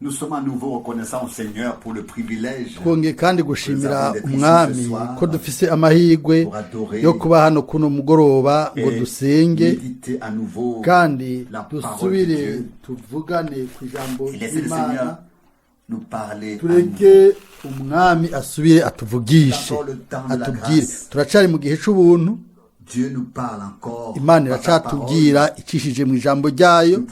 Nous sommes à nouveau reconnaissants au Seigneur pour le privilège twongeye kandi gushimira umwami ko dufise amahirwe yo kuba hano kuno mugoroba ngo dusenge kandi dusubire tuvugane ku ijambo ry'Imana tureke umwami asubire atuvugishe atubwire. Turacari mu gihe c'ubuntu, Imana iracatubwira icishije mu ijambo ryayo,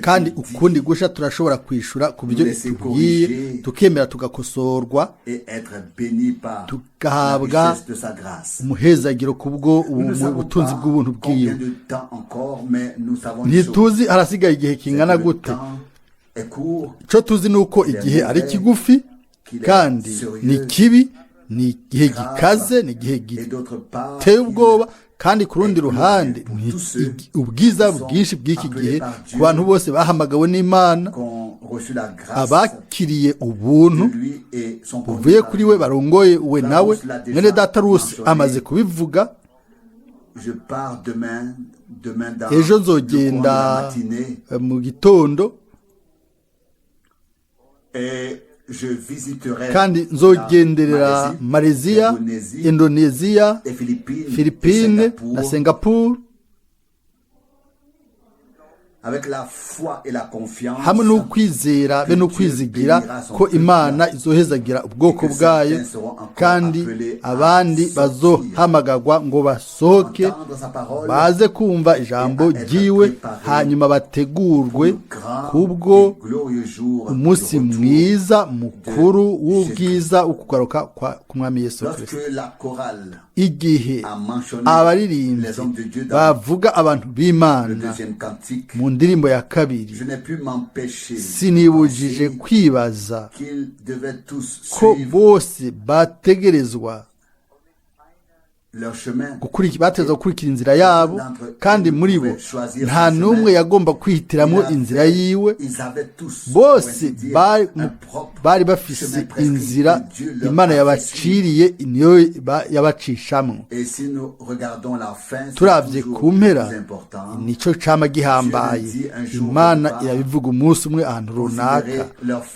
kandi ukundi gusha turashobora kwishura ku byo itubwiye, tukemera tugakosorwa, tugahabwa umuhezagiro kubwo ubutunzi bw'ubuntu bwiwe. Ntituzi harasigaye igihe kingana gute. Ico tuzi nuko igihe ari kigufi kandi ni kibi, ni igihe gikaze, ni igihe giteye ubwoba, kandi ku rundi ruhande ubwiza bwinshi bw'iki gihe ku bantu bose bahamagawe n'Imana, abakiriye ubuntu buvuye kuri we, barongoye we nawe. Mwene data Rusi amaze kubivuga. Ejo nzogenda mu gitondo kandi nzogenderera Malaysia, Indonesia, Philippines na Singapore, hamwe n'ukwizera be n'ukwizigira ko Imana izohezagira ubwoko bwayo, kandi abandi bazohamagagwa ngo basohoke baze kumva ijambo ryiwe, hanyuma bategurwe kubwo umunsi mwiza mukuru w'ubwiza wo kugaruka ku mwami Yesu Kristo. Igihe abaririmbyi bavuga abantu b'Imana mu ndirimbo ya kabiri, sinibujije kwibaza ko bose bategerezwa gukurikira inzira yabo, kandi muri bo nta n'umwe yagomba kwihitiramo inzira yiwe. Bose bari bafise inzira Imana yabaciriye, niyo yabacishamo. Turavye ku mpera, nico cama gihambaye. Imana irabivuga umunsi umwe ahantu runaka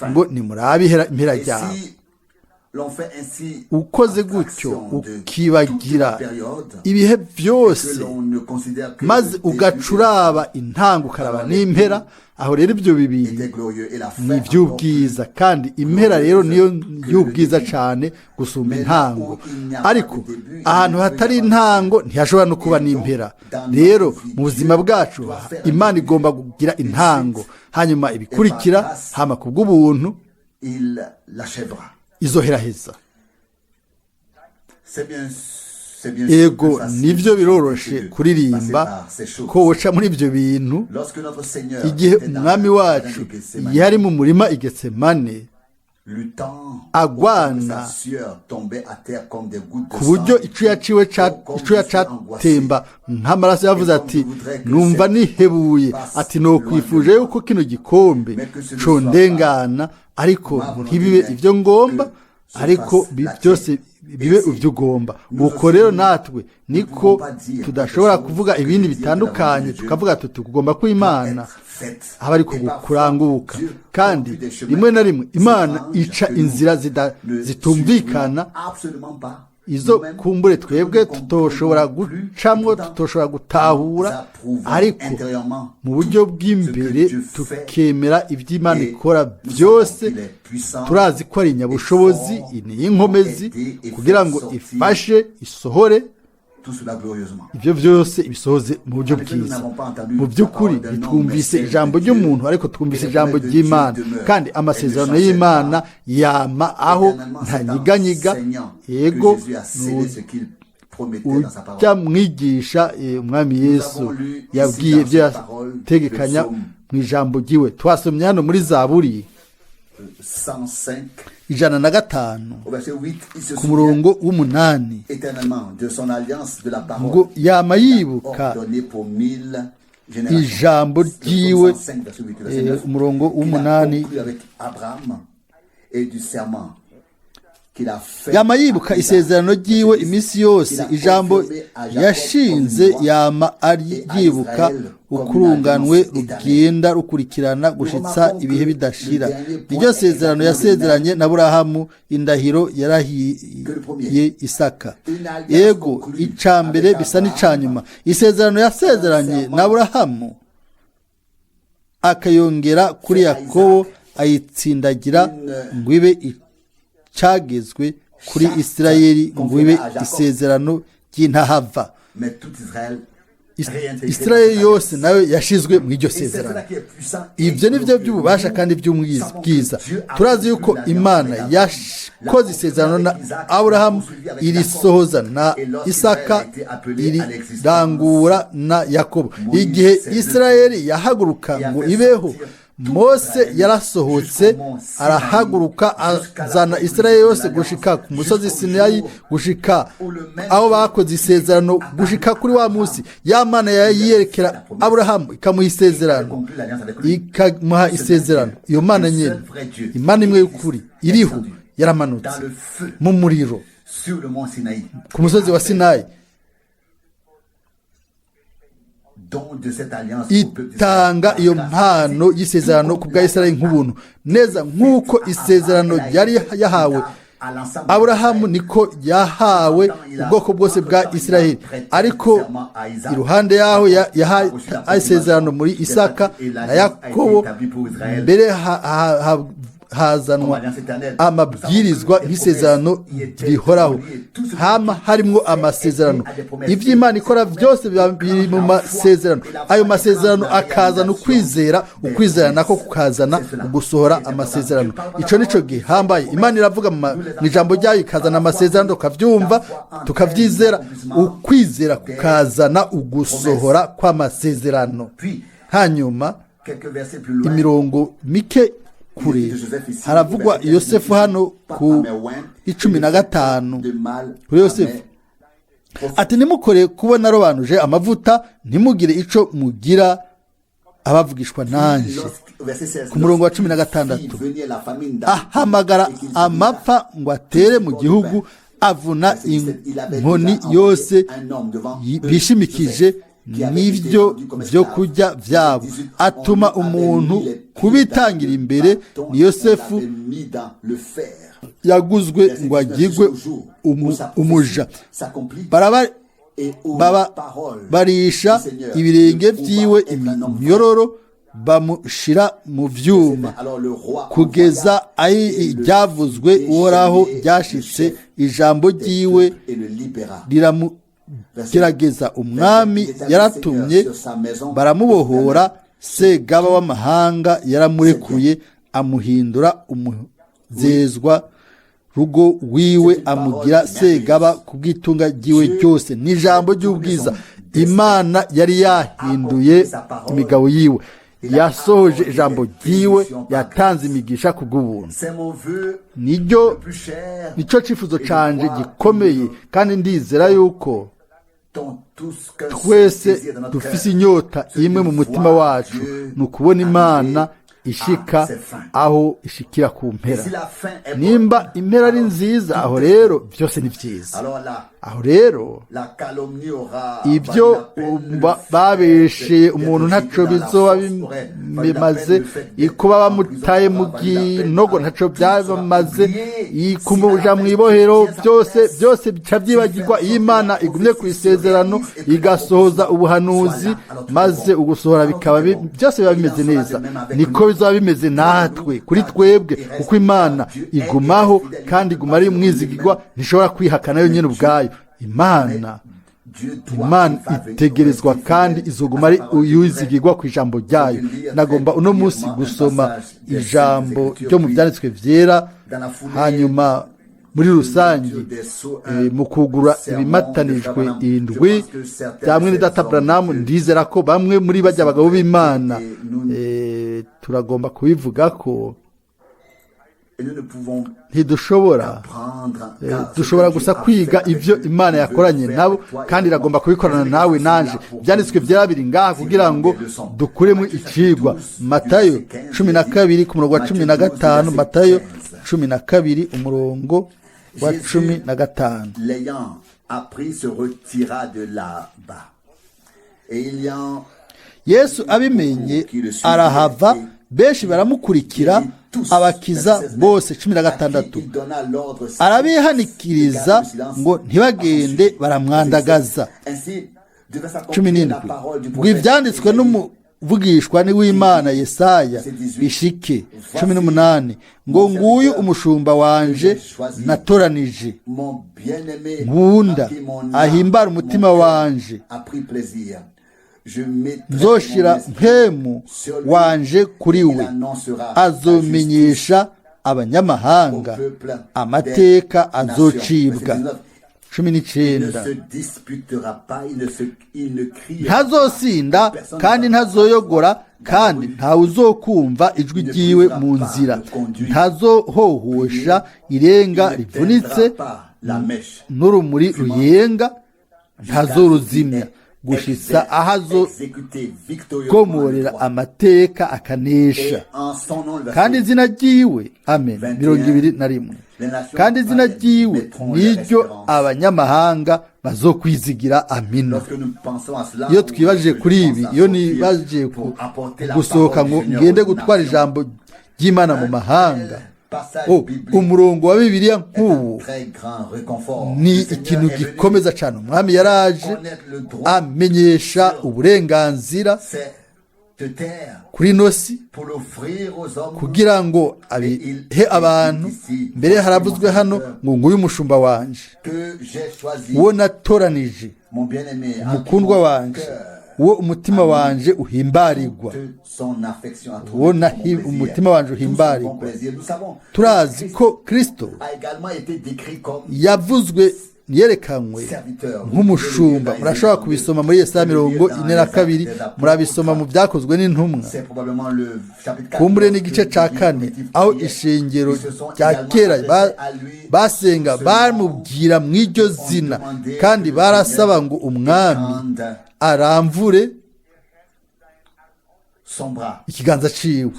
ngo nimurabe impera ryawe. Ukoze gutyo ukibagira ibihe byose, maze ugacuraba intango ukaraba n'impera, aho rero ibyo bibiri ni iby'ubwiza, kandi impera rero niyo y'ubwiza cyane gusumba intango. Ariko ahantu hatari intango ntihashobora no kuba n'impera. Rero mu buzima bwacu Imana igomba kugira intango, hanyuma ibikurikira hama kubw'ubuntu izoheraheza. Ego nivyo biroroshe kuririmba ko woca muri ibyo bintu. Igihe umwami wacu yari mu murima i Getsemane agwana, ku buryo icuya catemba nk'amaraso, yavuze ati numva nihebuye, ati nokwifuje yuko kino gikombe condengana, ariko ntibibe ivyo ngomba, ariko byose bibe ivyo ugomba. Uko rero natwe niko tudashobora kuvuga ibindi bitandukanye, tukavuga tuti kugomba ko Imana haba ariko kuranguka. Kandi rimwe na rimwe Imana ica inzira zitumvikana, izo kumbure twebwe tutoshobora gucamwo, tutoshobora gutahura, ariko mu buryo bw'imbere tukemera iby'Imana ikora byose. Turazi ko ari inyabushobozi, ni inkomezi kugira ngo ifashe isohore ibyo byose, ibisohoze mu buryo bwiza. Mu by'ukuri ntitwumvise ijambo ry'umuntu, ariko twumvise ijambo ry'Imana, kandi amasezerano y'Imana yama aho ntanyiganyiga. Yego ujya mwigisha umwami Yesu yabwiye ibyo yategekanya mu ijambo ryiwe. Twasomye hano muri Zaburi 105 ku murongo w'8 ngo yama yibuka ijambo ryiwe. Umurongo w'8 yama yibuka isezerano ryiwe iminsi yose, ijambo yashinze yama ryibuka, ukurunganwe rugenda rukurikirana gushitsa ibihe bidashira. Iryo sezerano yasezeranye na Aburahamu, indahiro yarahiye Isaka. Yego, ica mbere bisa n'ica nyuma. Isezerano yasezeranye na Aburahamu akayongera kuri Yakobo, ayitsindagira ngo ibe icagezwe kuri Isirayeli, ngo ibe isezerano ry'intahava. Isirayeli yose nayo yashizwe mu iryo sezerano. Ibyo ni byo by'ububasha kandi by'ubwiza. Turazi yuko Imana yakoze isezerano na Aburahamu, irisohoza na Isaka, irirangura na Yakobo. Igihe Isirayeli yahaguruka ngo ibeho, Mose yarasohotse arahaguruka azana Isirayeli yose gushika ku musozi Sinayi, gushika aho bakoze isezerano, gushika kuri wa munsi ya Mana yayerekera Aburahamu ikamuha isezerano, ikamuha isezerano. Iyo Mana nyene, Imana imwe y'ukuri iriho, yaramanutse mu muriro ku musozi wa Sinayi, itanga iyo mpano y'isezerano ku bwa Isirayeli nk'ubuntu, neza nk'uko isezerano yari yahawe Aburahamu niko yahawe ubwoko bwose bwa Isirayeli. Ariko iruhande yaho yahaye isezerano muri Isaka na Yakobo, mbere hazanwa amabwirizwa y'isezerano rihoraho, hama harimwo amasezerano. Iby'Imana ikora byose biri mu masezerano. Ayo masezerano akazana ukwizera, ukwizera nako kukazana ugusohora amasezerano. Ico nico gihambaye. Imana iravuga mu ijambo ryayo, ikazana amasezerano tukavyumva tukavyizera, ukwizera kukazana ugusohora kw'amasezerano. Hanyuma imirongo mike kure haravugwa Yosefu hano ku 15 kuri Yosefu ati, nimukore kubona robanuje amavuta, ntimugire ico mugira abavugishwa nanje. Ku murongo wa 16 ahamagara amapfa ngo atere mu gihugu, avuna inkoni yose bishimikije n'ibyo byo kurya vyabo, atuma umuntu kubitangira imbere. Ni Yosefu yaguzwe ngo agirwe umuja. Barisha ibirenge vyiwe imyororo, bamushira mu vyuma, kugeza aho iryavuzwe Uhoraho ryashitse, ijambo ryiwe riramugerageza. Umwami yaratumye, baramubohora. Segaba w'amahanga yaramurekuye, amuhindura umuzezwa rugo wiwe, amugira segaba kubw'itunga ryiwe ryose. N'ijambo ry'ubwiza. Imana yari yahinduye imigabo yiwe, yasohoje ijambo ryiwe, yatanze imigisha kubw'ubuntu. Nico cifuzo canje gikomeye, kandi ndizera yuko twese dufise inyota imwe mu mutima wacu, ni ukubona Imana ishika aho ishikira ku mpera. Nimba impera ari nziza, aho rero byose ni byiza. Aho rero ibyo babesheye umuntu ntaco bizoba bimaze, kuba bamutaye mu ginogo ntaco byabamaze, kumuja mu ibohero, byose bica byibagirwa. Iyo Imana igumye ku isezerano igasohoza ubuhanuzi, maze ugusohora bikaba byose biba bimeze neza. Niko bizaba bimeze natwe, kuri twebwe, kuko Imana igumaho kandi iguma ari umwizigirwa, ntishobora kwihakana yo nyene ubwayo. Imana itegerezwa kandi izoguma ari uyizigirwa ku ijambo ryayo. Nagomba uno munsi gusoma ijambo ryo mu byanditswe vyera, hanyuma muri rusange mu kugura ibimatanijwe indwi bya mwene data Branham, ndizera ko bamwe muri bajya abagabo b'Imana turagomba kubivuga ko ntidushobora dushobora gusa kwiga ibyo Imana yakoranye nabo, kandi iragomba kubikorana nawe nanje. Byanditswe byabiri ngaha kugira ngo dukuremo icigwa. Matayo 12 ku murongo wa 15, Matayo 12 umurongo wa cumi na gatanu. l'ayant appris, se retira de là-bas. Et il y en Yesu abimenye arahava, benshi baramukurikira, abakiza bose. 16 arabihanikiriza ngo ntibagende baramwandagaza. 17 ngo ibyanditswe n'umuvugishwa ni w'Imana Yesaya bishike. 18 ngo nguyu umushumba wanje natoranije, nkunda, ahimbara umutima wanje, nzoshira mpemu wanje kuri we, azomenyesha abanyamahanga amateka azocibwa. 19 ntazosinda kandi ntazoyogora, kandi ntawe uzokumva ijwi ryiwe mu nzira, ntazohohosha irenga rivunitse n'urumuri ruyenga, ntazoruzimya gushitsa aho azogomorera amateka akanesha. kandi izina ryiwe, amen. 21 kandi izina ryiwe niryo abanyamahanga bazokwizigira. amina. iyo twibajije kuri ibi, iyo nibajije gusohoka ngo ngende gutwara ijambo ry'Imana mu mahanga, umurongo wa Bibiliya nk'ubu ni ikintu gikomeza cyane. Umwami yaraje amenyesha uburenganzira kuri nosi kugira ngo abihe abantu. mbere haravuzwe hano ngo nguyu umushumba wanje, uwo natoranije, umukundwa wanje, uwo umutima wanje uhimbarirwa, uwo umutima wanje uhimbarirwa. turazi ko Kristo yavuzwe, yerekanywe nk'umushumba. murashobora kubisoma muri Yesaya 42, murabisoma mu byakozwe n'intumwa, kumbure n'igice ca 4, aho ishengero rya kera basenga bamubwira mw'iryo zina, kandi barasaba ngo umwami aramvure ikiganza ciwe.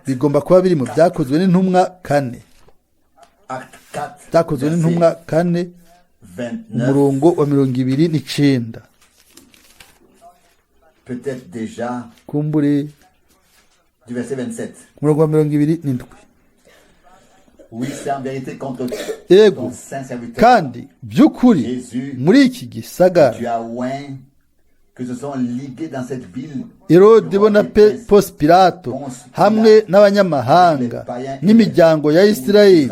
bigomba kuba biri mu byakozwe n'intumwa 4, byakozwe n'intumwa 4 umurongo wa 29. kumbure umurongo wa 27. ego kandi by'ukuri muri iki gisagara Herode bona Ponsi Pilato hamwe n'abanyamahanga n'imiryango ya Isirayeli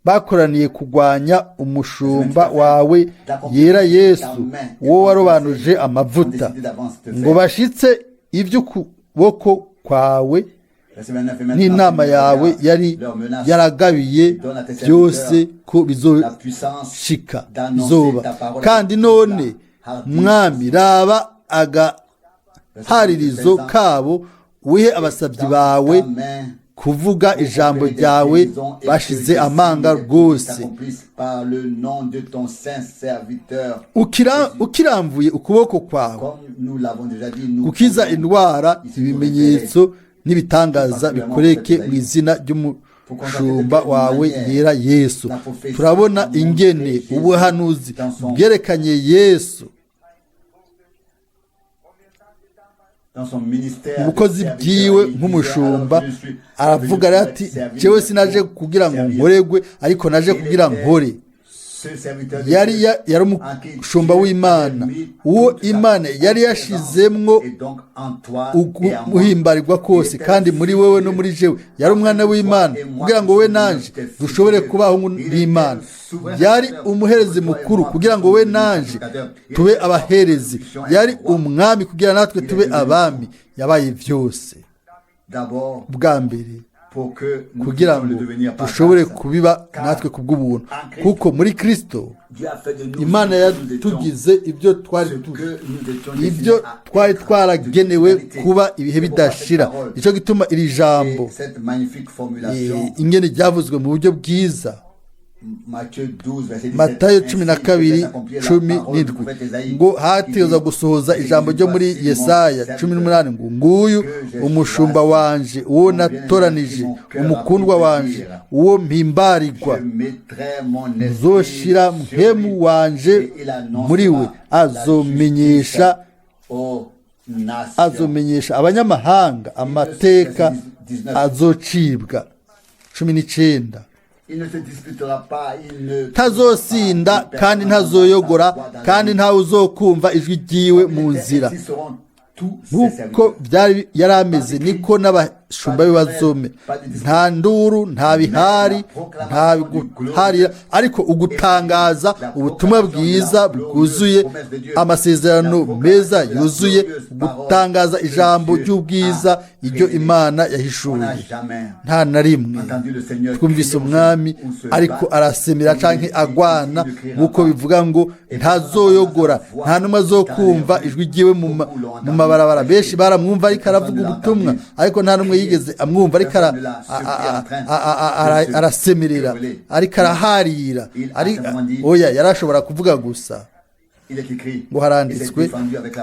bakoraniye kugwanya umushumba wawe yera Yesu, uwo warobanuje amavuta, ngo bashitse ivy'ukuboko kwawe n'inama yawe yari yaragabiye byose ko bizoshika bizoba. kandi none mwami, raba agaharirizo kabo, wihe abasabyi bawe kuvuga ijambo ryawe bashize amanga rwose. ukiramvuye ukuboko kwawe gukiza indwara, ibimenyetso n'ibitangaza bikoreke mu izina ry'umushumba wawe yera Yesu. turabona ingene ubuhanuzi bwerekanye Yesu ubukozi bwiwe nk'umushumba. aravuga ati, jewe sinaje kugira ngo nkoregwe, ariko naje kugira nkore. yari umushumba w'Imana, uwo Imana yari yashizemwo guhimbarirwa kose, kandi muri wewe no muri jewe yari umwana w'Imana, kugira ngo we nanje dushobore kubaho n'Imana. yari umuherezi mukuru kugira ngo we nanje tube abaherezi. yari umwami kugira natwe tube abami. yabaye byose bwa mbere kugira ngo dushobore kubiba natwe kubw'ubuntu, kuko muri Kristo Imana yatugize ibyo twari twaragenewe kuba ibihe bidashira. nicyo gituma iri jambo ingene ryavuzwe mu buryo bwiza Matayo 12:17 ngo hategerezwa gusohoza ijambo ryo muri Yesaya 18 ngo nguyu umushumba wanje uwo natoranije umukundwa wanje uwo mpimbarirwa nzoshira mpemu wanje muri we azomenyesha abanyamahanga amateka azocibwa. 19 ntazosinda kandi ntazoyogora kandi ntawe uzokumva ijwi ryiwe mu nzira. nk'uko byari yarameze niko n'abashumba be bazome, nta nduru, nta bihari, nta guharira, ariko ugutangaza ubutumwa bwiza bwuzuye amasezerano meza yuzuye, gutangaza ijambo ry'ubwiza iryo Imana yahishuye. nta na rimwe twumvise umwami ariko arasemera canke agwana nk'uko bivuga ngo ntazoyogora, nta numwe azokumva ijwi ryiwe mu mabarabara. Benshi baramwumva ariko aravuga ubutumwa, ariko nta numwe yigeze amwumva ariko arasemerera, ariko araharira. Oya, yarashobora kuvuga gusa ngo haranditswe,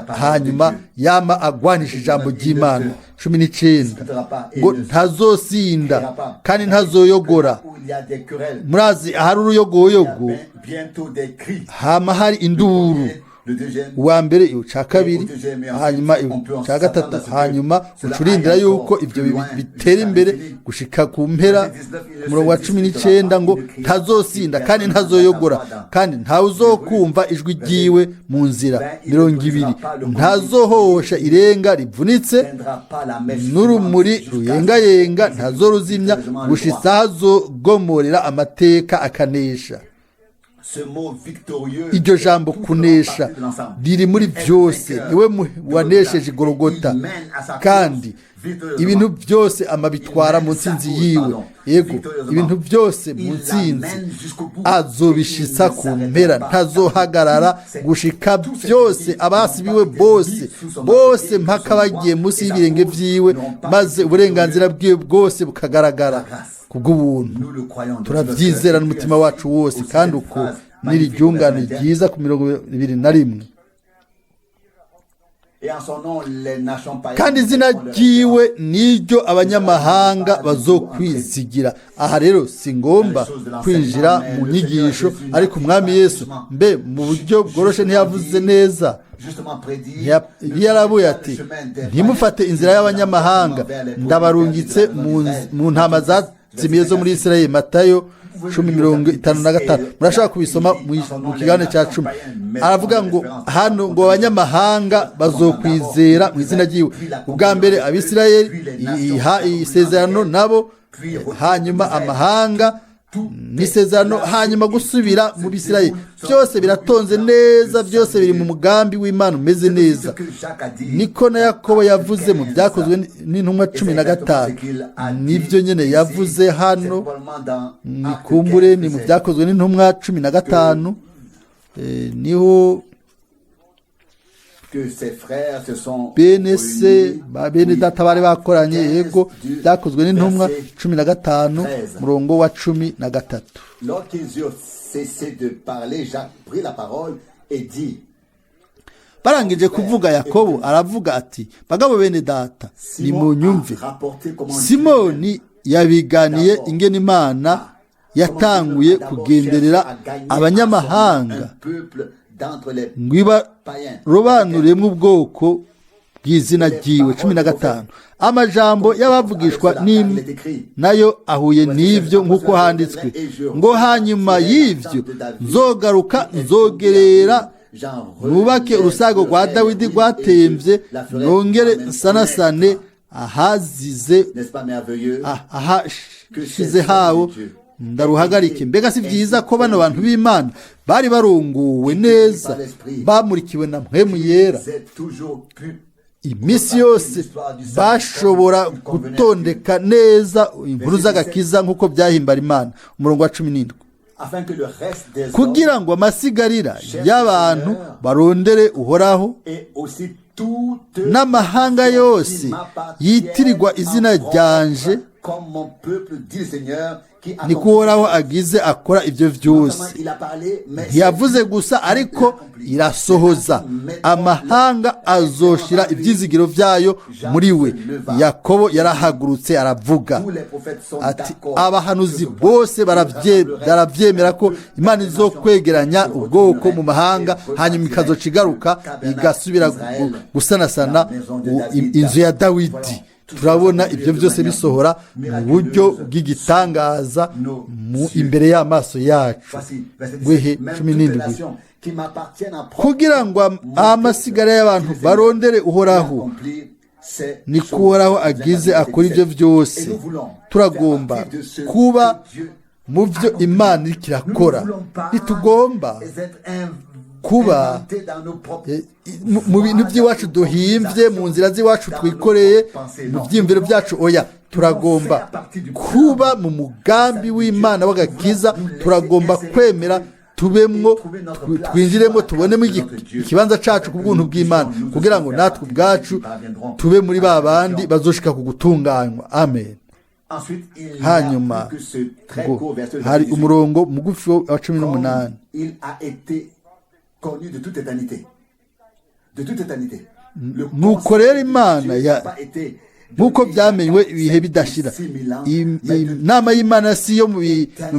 hanyuma yama agwanisha ijambo ry'Imana. 19 ngo ntazosinda kandi ntazoyogora. Murazi ahari uruyogoyogo hama hari induru, uwa mbere ica kabiri, hanyuma ica gatatu, hanyuma ucurindira yuko ibyo bitera imbere gushika ku mpera. Umurongo wa 19 ngo ntazosinda kandi ntazoyogora, kandi ntawe uzokumva ijwi ryiwe mu nzira. 20 ntazohosha irenga rivunitse, n'urumuri ruyengayenga ntazoruzimya, gushitsa azogomorera amateka akanesha. Iryo jambo kunesha riri muri byose. Niwe wanesheje Golgota, kandi ibintu byose amabitwara mu nsinzi yiwe. Yego, ibintu byose mu nsinzi azobishitsa ku mpera, ntazohagarara gushika byose abasibiwe bose mpaka bagiye munsi y'ibirenge vyiwe, maze uburenganzira bwiwe bwose bukagaragara kubw'ubuntu. Turabyizera n'umutima wacu wose, kandi uko niri ryungane ryiza ku 21. kandi izina ryiwe niryo abanyamahanga bazokwizigira. Aha rero si ngomba kwinjira mu nyigisho, ariko umwami Yesu mbe mu buryo bworoshe ntiyavuze neza. Yarabuye ati, ntimufate inzira y'abanyamahanga, ndabarungitse mu ntama zazimiye zo muri Isirayeli. Matayo 10:55. Murashaka kubisoma mu kiganiro cya 10. Aravuga ngo hano ngo abanyamahanga bazokwizera mu izina ryiwe. Ubwa mbere Abisirayeli isezerano nabo, hanyuma amahanga n'isezerano, hanyuma gusubira mu Bisirayeli. Byose biratonze neza, byose biri mu mugambi w'Imana umeze neza. Niko na Yakobo yavuze mu Byakozwe n'Intumwa 15. Nibyo nyene yavuze hano, nikumbure ni mu Byakozwe n'Intumwa 15. Niho bene data bari bakoranye. Yego, Byakozwe n'Intumwa 15 murongo wa 13. Barangije kuvuga, Yakobo aravuga ati, bagabo bene data, nimunyumve. Simoni yabiganiye ingene Imana yatanguye kugenderera abanyamahanga ngo ibarobanuremwo ubwoko bw'izina ryiwe. 15. amajambo y'abavugishwa nayo ahuye n'ivyo, nk'uko handitswe ngo hanyuma y'ivyo nzogaruka, nzogerera nubake urusago rwa Dawidi rwatemvye, nongere nsanasane ahashize hawo ndaruhagarike. Mbega si vyiza ko bano bantu b'Imana bari barongowe neza, bamurikiwe na mpwemu yera, imisi yose bashobora gutondeka neza inkuru z'agakiza nk'uko byahimbara Imana. Umurongo wa 17. kugira ngo amasigarira y'abantu barondere Uhoraho, n'amahanga yose yitirirwa izina ryanje comme mon peuple, dit le Seigneur, qui niko uhoraho agize akora ibyo byose. Ntiyavuze gusa ariko irasohoza. Amahanga azoshira ibyizigiro byayo muri we. Yakobo yarahagurutse aravuga ati abahanuzi bose barabyemera ko Imana izokwegeranya ubwoko mu mahanga, hanyuma ikazoca igaruka igasubira gusanasana inzu ya Dawidi. Turabona ibyo byose bisohora mu buryo bw'igitangaza imbere y'amaso yacu. Gwehe 17. Kugira ngo amasigara y'abantu barondere uhoraho, niko uhoraho agize akora ibyo byose. Turagomba kuba mu byo Imana iriko irakora. Ntitugomba kuba mu bintu by'iwacu duhimbye, mu nzira z'iwacu twikoreye, mu byiyumviro byacu. Oya, turagomba kuba mu mugambi w'Imana w'agakiza. Turagomba kwemera tubemwo, twinjiremo, tubonemo ikibanza cacu ku bw'ubuntu bw'Imana, kugira ngo natwe ubwacu tube muri ba bandi bazoshika ku gutunganywa. Amen. Hanyuma hari umurongo mugufi wa 18. Nuko rero Imana nk'uko byamenywe ibihe bidashira. Inama y'Imana si yo mu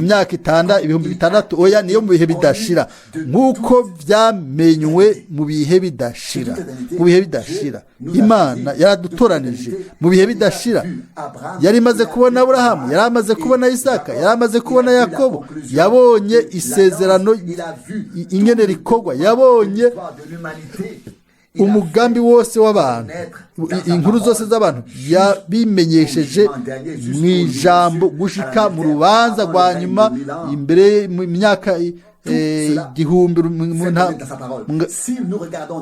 myaka 6,000, oya, niyo mu bihe bidashira. Nk'uko byamenywe mu bihe bidashira. Mu bihe bidashira Imana yaradutoranije mu bihe bidashira. Yari imaze kubona Aburahamu, yari amaze kubona Isaka, yari amaze kubona Yakobo. Yabonye isezerano ingene rikorwa, yabonye umugambi wose w'abantu, inkuru zose z'abantu yabimenyesheje mu ijambo gushika mu rubanza rwa nyuma imbere mu myaka 1000.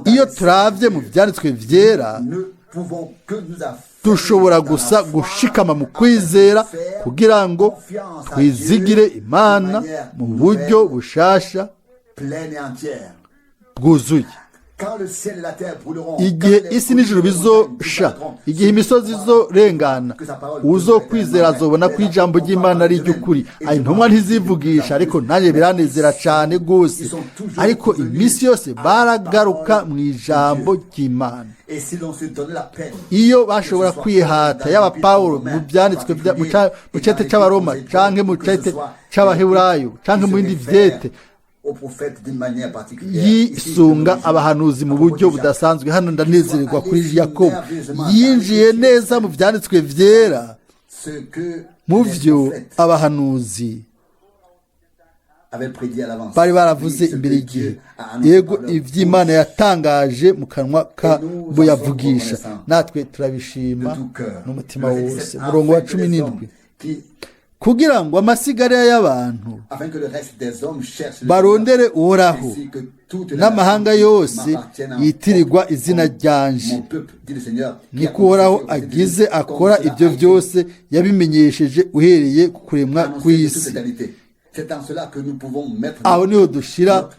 Iyo turavye mu byanditswe vyera, dushobora gusa gushikama mu kwizera kugira ngo twizigire Imana mu buryo bushasha bwuzuye. Igihe isi n'ijuru bizosha, igihe imisozi izorengana, uzokwizera azobona ko ijambo ry'Imana ari ry'ukuri. Intumwa ntizivugisha, ariko nanjye biranezera cyane gose. Ariko iminsi yose baragaruka mu ijambo ry'Imana. Iyo bashobora kwihata, yaba Pawulo mu byanditswe mu cete c'Abaroma canke mu cete c'Abaheburayo canke mu bindi vyete, yisunga abahanuzi mu buryo budasanzwe. Hano ndanezererwa kuri Yakobo, yinjiye neza mu byanditswe vyera, mu byo abahanuzi bari baravuze imbere y'igihe. Yego, ivy'Imana yatangaje mu kanwa kabo yavugisha, natwe turabishima n'umutima wose. Murongo wa 17. Kugira ngo amasigara y'abantu barondere uhoraho, n'amahanga yose yitirirwa izina ryanje. Niko uhoraho agize akora ibyo byose, yabimenyesheje uhereye ku kuremwa kw'isi. Aho niho dushira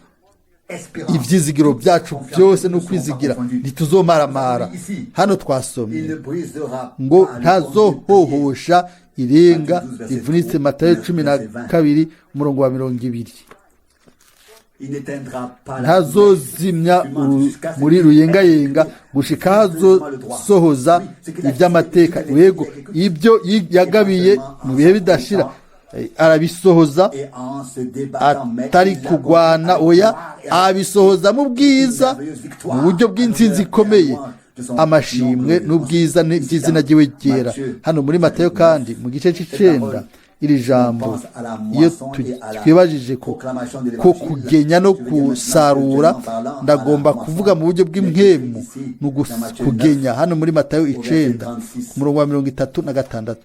ivyizigiro byacu byose no kwizigira, ntituzomaramara. Hano twasomye ngo ntazohohosha irenga rivunitse. Matayo 12 umurongo wa 20. Ntazozimya muri ruyengayenga gushika hazosohoza iby'amateka. Yego, ibyo yagabiye mu bihe bidashira arabisohoza, atari kugwana. Oya, abisohoza mu bwiza, mu buryo bw'intsinzi ikomeye, amashimwe n'ubwiza by'izina ryiwe ryera. Hano muri Matayo kandi mu gice c'9, iri jambo iyo twibajije ko kugenya no kusarura, ndagomba kuvuga mu buryo bw'impwemu no kugenya. Hano muri Matayo 9 umurongo wa 36.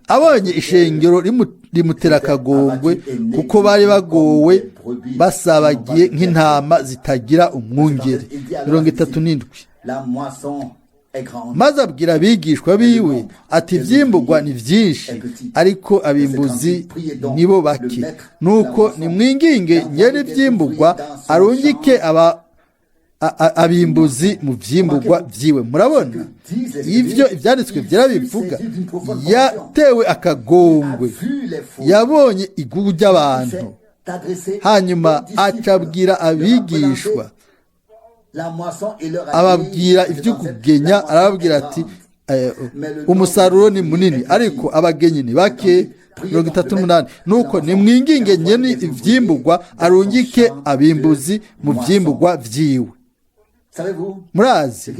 Abonye ishengero rimutera akagongwe, kuko bari bagowe basabagiye nk'intama zitagira umwungeri. 37. Maze abwira abigishwa biwe ati, ivyimburwa ni vyinshi, ariko abimbuzi nibo bake. Nuko nimwinginge nyene ivyimburwa arungike abimbuzi mu vyimburwa vyiwe. Murabona ivyo ivyanditswe vyarabivuga, yatewe akagongwe, yabonye igugu ry'abantu, hanyuma acabwira abigishwa, ababwira ivyo kugenya, arababwira ati umusaruro ni munini ariko abagenyi ni bake. 38 nuko nimwinginge nyene ivyimburwa arungike abimbuzi mu vyimburwa vyiwe. Murazi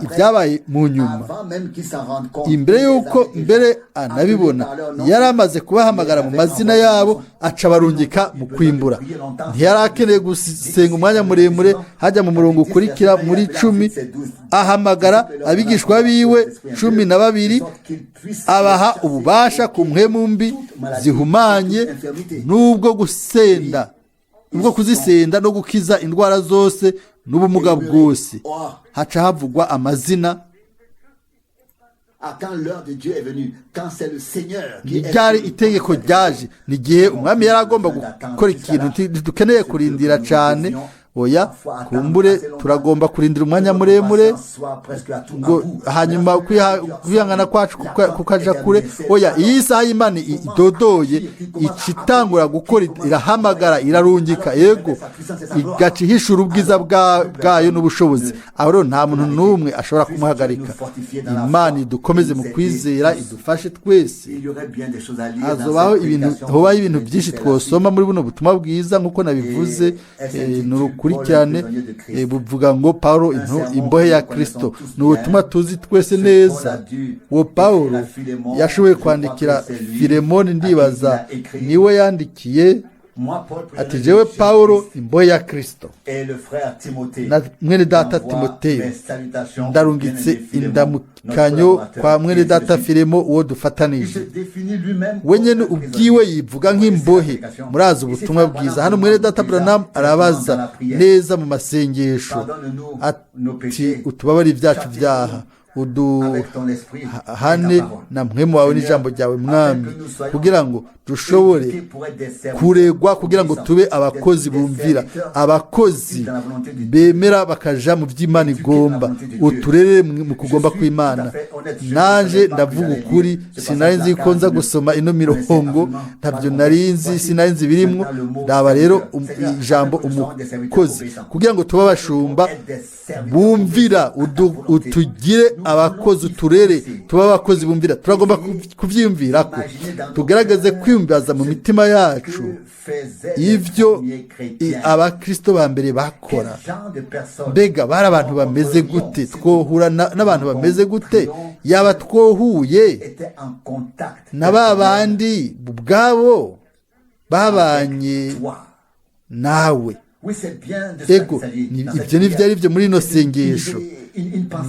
ibyabaye mu nyuma, imbere y'uko mbere anabibona yari amaze kubahamagara mu mazina yabo, aca barungika mu kwimbura. Ntiyari akeneye gusenga umwanya muremure, hajya mu murongo ukurikira muri 10 ahamagara abigishwa biwe 12, abaha ububasha ku mpwemu mbi zihumanye n'ubwo gusenda, ubwo kuzisenda no gukiza indwara zose n'ubumuga bwose. Haca havugwa amazina. Ryari itegeko ryaje, ni gihe umwami yari agomba gukora ikintu dukeneye kurindira cyane. Oya, kumbure turagomba kurindira umwanya muremure ngo hanyuma kwihangana kwacu kukaja kure. Oya, iyi saha y'Imana idodoye icitangura gukora, irahamagara, irarungika, yego igaca ihishura ubwiza bwayo n'ubushobozi. Aho rero nta muntu n'umwe ashobora kumuhagarika. Imana idukomeze mu kwizera, idufashe twese. Hazobaho ibintu byinshi twosoma muri buno butumwa bwiza, nk'uko nabivuze n'urukurikirane buvuga ngo Paulo imbohe ya Kristo. Ni ubutumwa tuzi twese neza. Uwo Paulo yashoboye kwandikira Filemoni, ndibaza niwe yandikiye ati jewe Paulo imbohe ya Kristo na mwene data Timoteyo, ndarungitse indamukanyo kwa mwene data Filemo uwo dufatanije. Wenyene ubwiwe yivuga nk'imbohe. Murazi ubutumwa bwiza. Hano mwene data Branham arabaza neza mu masengesho ati utubabari ibyacu byaha, uduhane na mpwemu wawe n'ijambo ryawe mwami, kugira ngo dushobore kuregwa, kugira ngo tube abakozi bumvira, abakozi bemera bakaja mu vy'Imana igomba, uturere mu kugomba kw'Imana. Nanje ndavuga ukuri, sinari nzi ko nza gusoma ino mirongo, ntabyo nari nzi, sinari nzi birimwo. Ndaba rero ijambo umukozi, kugira ngo tube abashumba bumvira, utugire abakozi, uturere tuba abakozi bumvira. Turagomba kuvyiyumvirako, tugerageze kwiyumbaza mu mitima yacu ivyo abakristo ba mbere bakora. Mbega bari abantu bameze gute? Twohura n'abantu bameze gute? Yaba twohuye na babandi ubwabo babanye nawe. Ego, ibyo ni byari byo muri ino sengesho.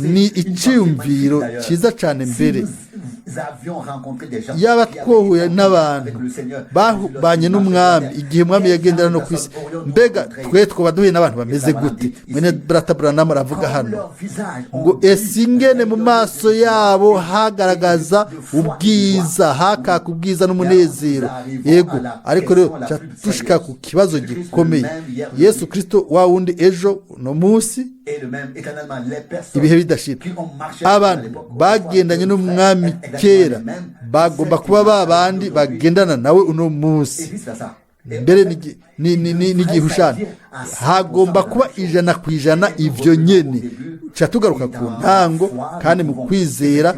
Ni iciyumviro cyiza cyane mbere. Yaba twohuye n'abantu bahubanye n'umwami igihe umwami yagendera no kwisi, mbega twe twoba duhuye n'abantu bameze gute? Mwene Brata Branham aravuga hano ngo esingene mu maso yabo hagaragaza ubwiza, hakaka ubwiza n'umunezero. Yego, ariko rero tushika ku kibazo gikomeye. Yesu Kristo wa wundi ejo no munsi ibihe bidashira. Abantu bagendanye n'umwami kera bagomba kuba babandi bagendana nawe uno munsi. Mbere n'igihushana hagomba kuba 100% ivyo nyene. Tugaruka ku ntango, kandi mu kwizera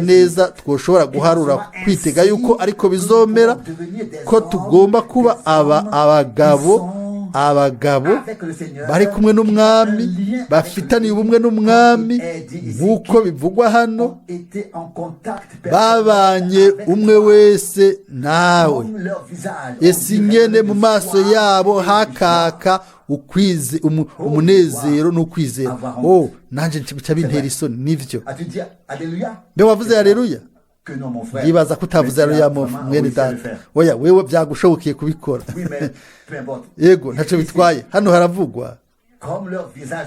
neza twoshobora guharura kwitega yuko ariko bizomera, ko tugomba kuba abagabo bari kumwe n'umwami, bafitaniye ubumwe n'umwami, nk'uko bivugwa hano, babanye umwe wese nawe. Esi nyene mu maso yabo hakaka umunezero n'ukwizera. Nanje nca bintera isoni n'ivyo. Mbe wavuze haleluya? Ndibaza ko utavuze haleluya mwene data. Oya, wewe byagushobokiye kubikora. Yego, ntaco bitwaye. Hano haravugwa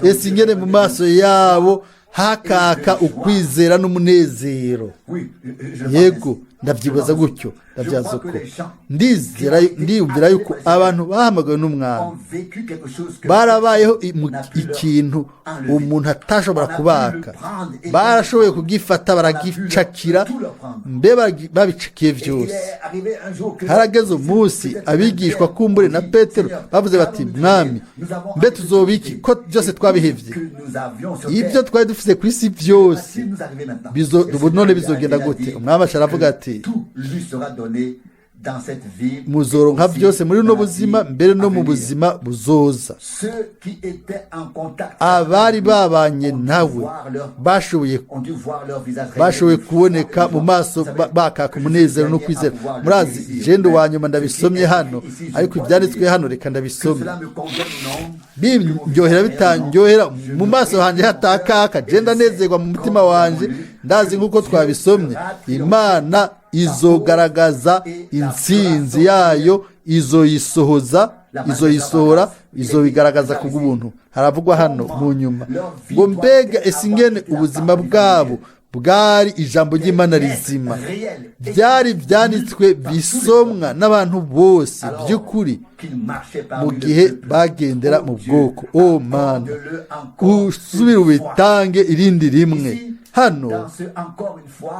esi nyene mu maso yabo hakaka ukwizera n'umunezero. Yego, ndabyibaza gutyo ndabyaza ko ndiyumvira yuko abantu bahamagawe n'umwami barabayeho ikintu umuntu atashobora kubaka, barashoboye kugifata baragicakira, mbe babicakiye byose. Harageze umunsi abigishwa kumbure na Petero bavuze bati mwami mbe tuzobiki ko byose twabihevye, ibyo twari dufise ku isi byose none bizogenda gute? Umwami aravuga ati muzoronka byose muri no buzima mbere no mu buzima buzoza. Abari babanye nawe bashoboye kuboneka mu maso bakaka umunezero no kwizera. Murazi jendo wa nyuma ndabisomye hano, ariko ibyanditswe hano reka ndabisome. Biryohera bitangyohera mu maso hanje hatakaka, jenda nezerwa mu mutima wanje, ndazi nkuko twabisomye Imana izogaragaza intsinzi yayo, izoyisohora, izobigaragaza kubw'ubuntu. Haravugwa hano mu nyuma ngo mbega esingene ubuzima bwabo bwari ijambo ry'Imana rizima, byari byanditswe bisomwa n'abantu bose by'ukuri mu gihe bagendera mu bwoko. Oh Mana, usubire ubitange irindi rimwe hano.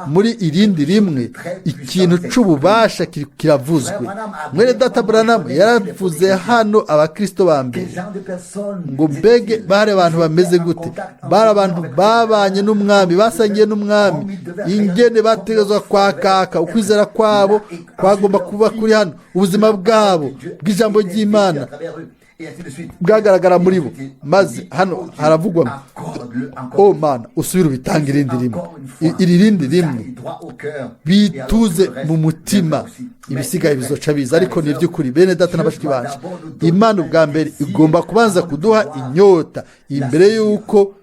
Muri irindi rimwe ikintu c'ububasha kiravuzwe. Mwene data Branham yaravuze hano abakristo ba mbere ngo mbege bari abantu bameze gute, bari abantu babanye n'umwami, basangiye n'umwami, ingene bategezwa kwakaka, ukwizera kwabo kwagomba kuba kuri hano, ubuzima bwabo bw'ijambo ry'Imana bwagaragara muri bo. Maze hano haravugwa oh Mana usubire ubitange irindi rimwe, irindi rimwe bituze mu mutima, ibisigaye bizoca biza. Ariko ni by'ukuri bene data n'abashiki banje, Imana ubwa mbere igomba kubanza kuduha inyota imbere y'uko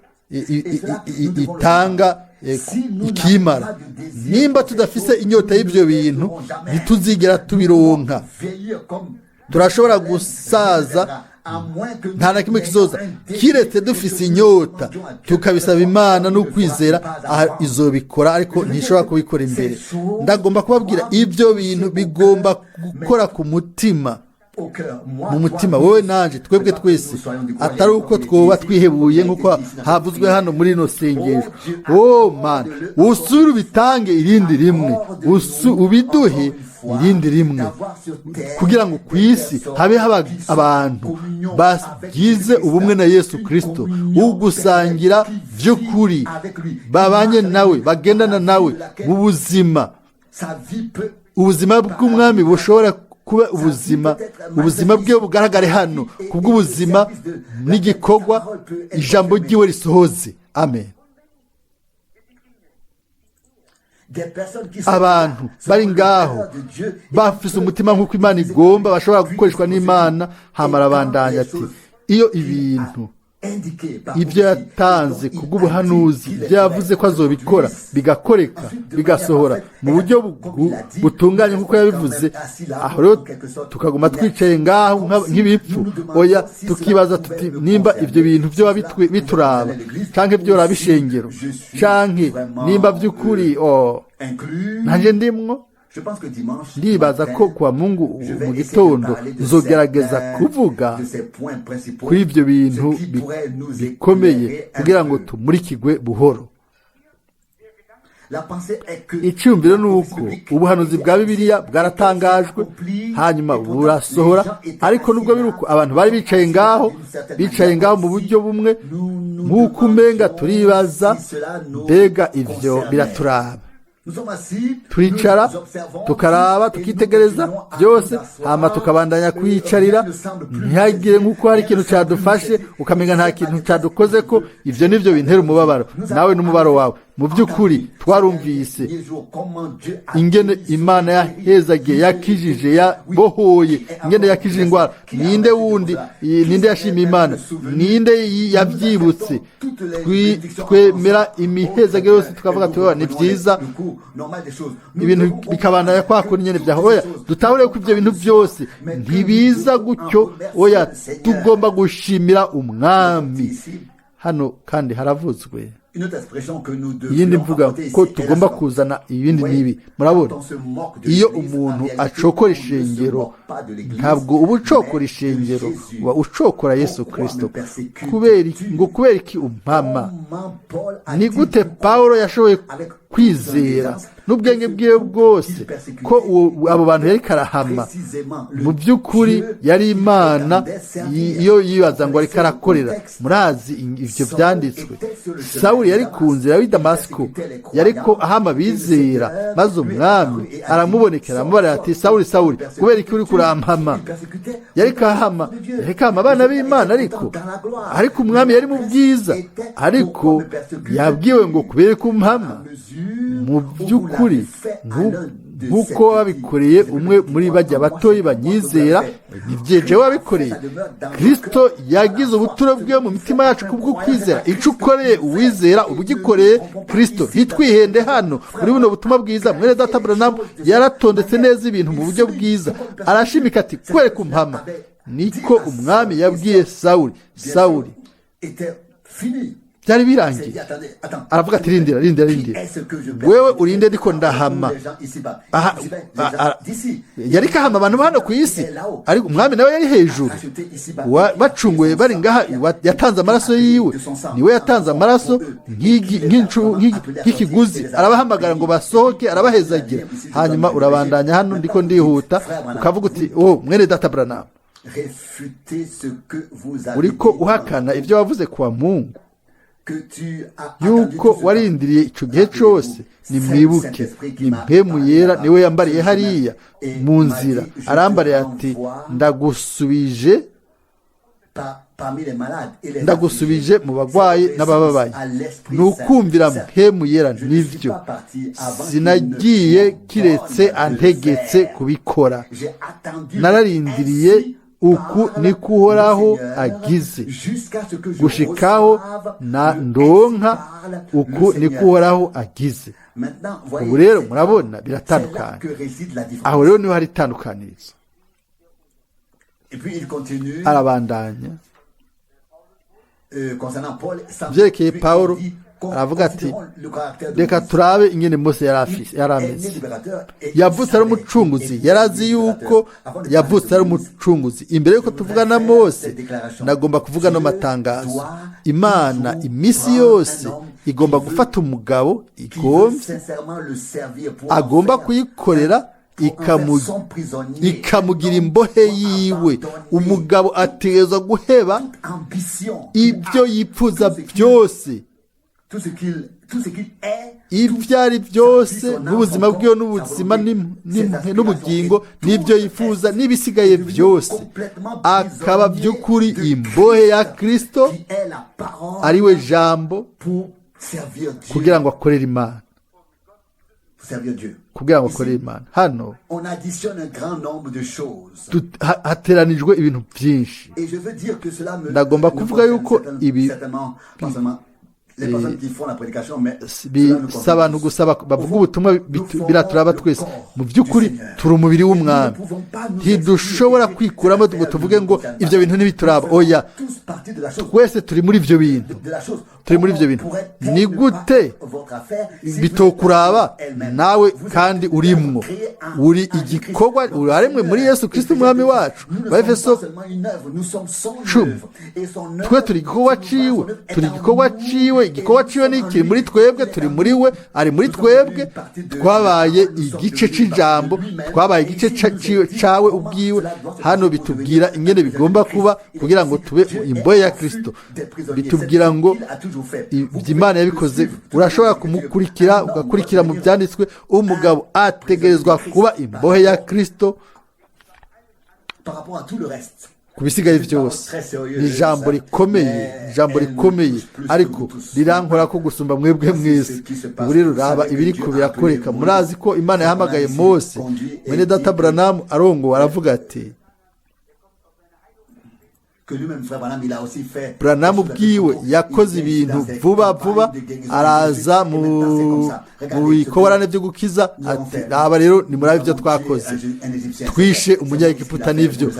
itanga ikimara. Nimba tudafise inyota y'ibyo bintu ntituzigera tubironka. Turashobora gusaza nta na kimwe kizoza kiretse dufise inyota tukabisaba Imana n'ukwizera, izobikora, ariko ntishobora kubikora imbere. Ndagomba kubabwira ibyo bintu bigomba gukora ku mutima, mu mutima wowe nanje, twebwe twese, atari uko twoba twihebuye nk'uko havuzwe hano muri ino sengesho. Oh Mana, usubire ubitange irindi rimwe, ubiduhe irindi rimwe, kugira ngo ku isi habe abantu bagize ubumwe na Yesu Kristo, ugusangira by'ukuri, babanye nawe, bagendana nawe mu buzima. Ubuzima bw'umwami bushobora kuba ubuzima bwe bugaragare hano kubw'ubuzima n'igikorwa ijambo ry'iwe risohoze. Amen. Abantu bari ngaho bafise umutima nk'uko Imana igomba, bashobora gukoreshwa n'Imana. Hamara bandanya ati iyo ibyo yatanze kubw'ubuhanuzi, ibyo yavuze ko azobikora bigakoreka, bigasohora mu buryo butunganye nk'uko yabivuze, aho rero tukaguma twicaye ngaho nk'ibipfu, oya tukibaza tuti nimba ibyo bintu byo bituraba canke byo rabishengero canke nimba by'ukuri nanje ndimwo. Ndibaza ko kwa Mungu mu gitondo nzogerageza kuvuga kuri ibyo bintu bikomeye kugira ngo tumurikigwe buhoro. Icyumviro ni uko ubuhanuzi bwa Bibiliya bwaratangajwe hanyuma burasohora, ariko nubwo biri uko abantu bari bicaye ngaho mu buryo bumwe, nk'uko umenga turibaza mbega ibyo biraturaba. Turicara tukaraba tukitegereza byose, hama tukabandanya kwicarira, ntihagire nk'uko hari ikintu cyadufashe ukamenga nta kintu cyadukoze ko. Ibyo nibyo bintera umubabaro, nawe n'umubaro wawe. Mu by'ukuri twarumvise ingene Imana yahezagiye, yakijije, yabohoye, ingene yakijije indwara. Ninde yashimiye Imana? Ninde yabyibutse? Twemera imihezagiro yose tukavuga tuba ni byiza, ibintu bikabandanya kwa kuri nyene byaho. Oya dutahure ko ibyo bintu byose ntibiza gutyo, oya tugomba gushimira umwami. Hano kandi haravuzwe iyindi mvuga ko tugomba kuzana ibindi n'ibi. Murabona, iyo umuntu acokora ishengero ntabwo uba ucokora ishengero, uba ucokora Yesu Kristo. kubera iki umpama? Ni gute Pawulo yashoboye kwizera n'ubwenge bwiwe bwose ko abo bantu yari karahama? Mu by'ukuri yari Imana iyo yibaza ngo ariko arakorera. Murazi ibyo byanditswe. Sawuli yari ku nzira y'i Damasiko, yariko ahama bizera, maze umwami aramubonekera aramubara ati, Sawuli, Sawuli, kubera iki uri kurampama? Yari kahama abana b'Imana, ariko umwami yari mu bwiza, ariko yabwiwe ngo kubera ko umpama. Mu by'ukuri nk'uko wabikoreye umwe muri bajya batoyi banyizera, nibyeje wabikoreye. Kristo yagize ubuturo bwiwe mu mitima yacu kubwo kwizera. Ico ukoreye uwizera uba ugikoreye Kristo. Ntitwihende hano muri buno butumwa bwiza. Mwene Data Branham yaratondetse neza ibintu mu buryo bwiza, arashimika ati kwere kumpama. Niko umwami yabwiye Sawuli. Sawuli byari birangiye, aravuga ati rindira, wewe urinde ndiko ndahama. Yari kahama abantu hano ku isi, ariko umwami nawe yari hejuru. Bacunguye bari ngaha, yatanze amaraso yiwe, niwe yatanze amaraso nk'ikiguzi. Arabahamagara ngo basohoke, arabahezagira. Hanyuma urabandanya hano, ndiko ndihuta, ukavuga uti mwene Data Branham, uriko uhakana ibyo wavuze kwa Mungu, yuko warindiriye icyo gihe cyose. Nimwibuke, ni mpemu yera niwe yambariye hariya mu nzira, arambariye ati, ndagusubije mu bagwayi n'abababaye. Nukumvira mpemu yera. Nivyo sinagiye kiretse antegetse kubikora. Nararindiriye, uku niko Uhoraho agize, gushikaho na ndonka, uku niko Uhoraho agize. Ubu rero murabona biratandukanye. Aho rero niho hari itandukanirizo. Arabandanya byerekeye Pawulo, aravuga ati, reka turabe ingene Mose yari ameze. Yavutse ari umucunguzi, yarazi yuko yavutse ari umucunguzi. Imbere yuko tuvuga na Mose, nagomba kuvuga no matangazo. Imana imisi yose igomba gufata umugabo agomba kuyikorera, ikamugira imbohe yiwe. Umugabo ategerezwa guheba ibyo yipfuza byose, ibyo ari byose, n'ubuzima bwiwe n'ubuzima n'ubugingo n'ibyo yifuza n'ibisigaye byose, akaba by'ukuri imbohe ya Kristo, ariwe jambo, kugira ngo akorere Imana. Kugira ngo akorere Imana. Hano hateranijwe ibintu byinshi. Ndagomba kuvuga yuko ibi si abantu gusa bavuga ubutumwa biraturaba twese. Mu by'ukuri turi umubiri w'umwami, ntidushobora kwikuramo ngo tuvuge ngo ibyo bintu ntibituraba. Oya, twese turi muri ibyo bintu, Ni gute bitokuraba nawe kandi urimwo? Uri igikorwa, uraremwe muri Yesu Kristo umwami wacu. Efeso 10. Twe turi igikorwa ciwe, igikorwa ciwe ni kiri muri twebwe, turi muri we, ari muri twebwe. Twabaye igice c'ijambo, twabaye igice cawe ubwiwe. Hano bitubwira ingene bigomba kuba kugira ngo tube imbohe ya Kristo. Bitubwira ngo Imana yabikoze. Urashobora kumukurikira, ugakurikira mu byanditswe. Umugabo ategerezwa kuba imbohe ya Kristo kubisigaye byose. Ni ijambo rikomeye, ariko rirankora ko gusumba mwebwe mwese. Ubu rero raba ibiri ko birakoreka. Murazi ko Imana yahamagaye Mose. Mwene Data Branham arongo aravuga ati, Branham ubwiwe yakoze ibintu vuba, araza mu bikorane byo gukiza. Ati, raba rero nimurabe ibyo twakoze, twishe umunyagiputa. N'ibyo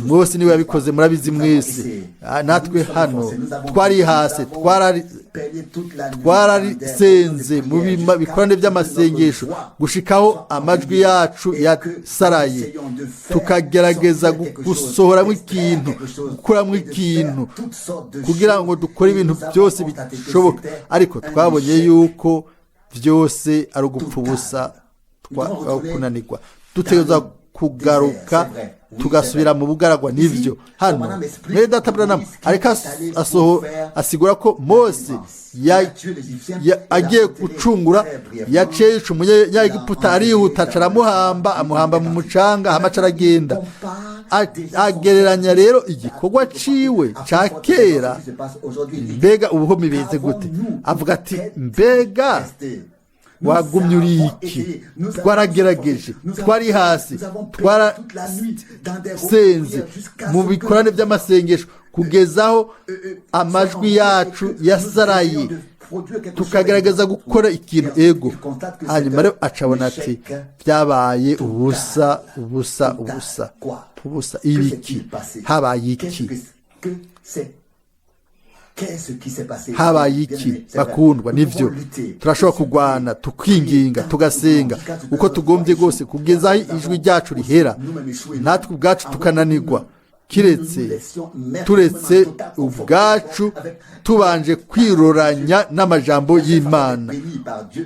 Mose niwe yabikoze, murabizi mwese. Natwe hano twarihase, twararisenze mu bikorane by'amasengesho gushikaho amajwi yacu yasaraye, tukagerageza gusohoramo ikintu, gukuramo ikintu kugira ngo dukore ibintu byose bishoboka, ariko twabonye yuko byose ari ugupfa ubusa, kunanirwa. Dutegereza kugaruka tugasubira mu bugaragwa. Nivyo hano mwene data Branham ariko asigura ko Mose agiye gucungura yaciye umunyegiputa, arihuta amuhamba mu mucanga, hamaca aragenda. Agereranya rero igikorwa ciwe ca kera, mbega ubuho mibeze gute? Avuga ati mbega wagumye uri iki? Twaragerageje, twari hasi, twarasenze mu bikorane by'amasengesho kugezaho amajwi yacu yasaraye, tukagerageza gukora ikintu ego. Hanyuma rero acabona ati byabaye ubusa ubusa ubusa ubusa. Ibiki habaye iki? Habaye iki bakundwa? Nivyo turashobora kugwana, tukwinginga, tugasenga uko tugombye rwose kugeza ijwi ryacu rihera, natwe ubwacu tukananirwa, turetse ubwacu tubanje kwiroranya n'amajambo y'Imana.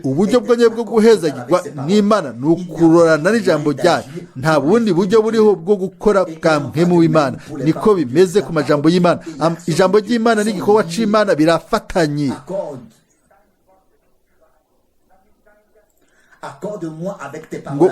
Uburyo bwonye bwo guhezagirwa n'Imana ni ukurorana n'ijambo ryayo. Nta bundi buryo buriho bwo gukora bwa mpemu w'Imana. Niko bimeze ku majambo y'Imana. Ijambo ry'Imana n'igikorwa c'Imana birafatanye. Ngo